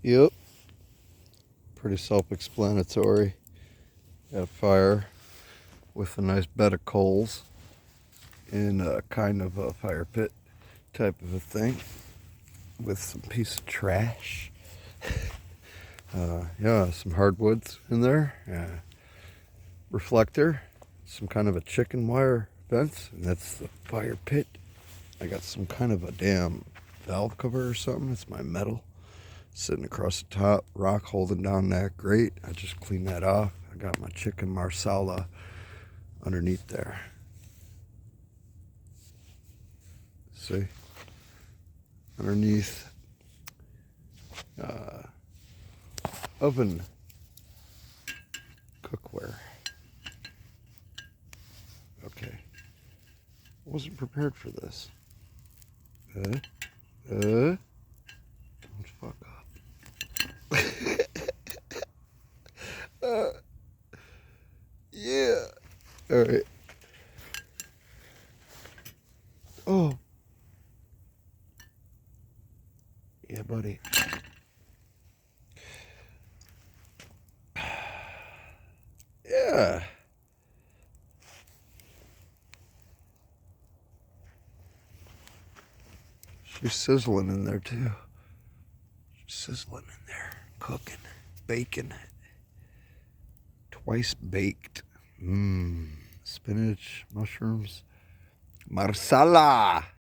Yep, pretty self-explanatory. Got a fire with a nice bed of coals in a kind of a fire pit type of a thing with some piece of trash. Yeah, some hardwoods in there. Reflector, some kind of a chicken wire fence, and that's the fire pit. I got some kind of a damn valve cover or something. It's my metal sitting across the top, rock holding down that grate. I just cleaned that off. I got my chicken Marsala underneath there. See? Underneath oven cookware. Okay. Wasn't prepared for this. Don't fuck up. Yeah. All right. Oh. Yeah, buddy. Yeah. She's sizzling in there too. She's sizzling in there, cooking, baking. Twice baked. Spinach, mushrooms, Marsala.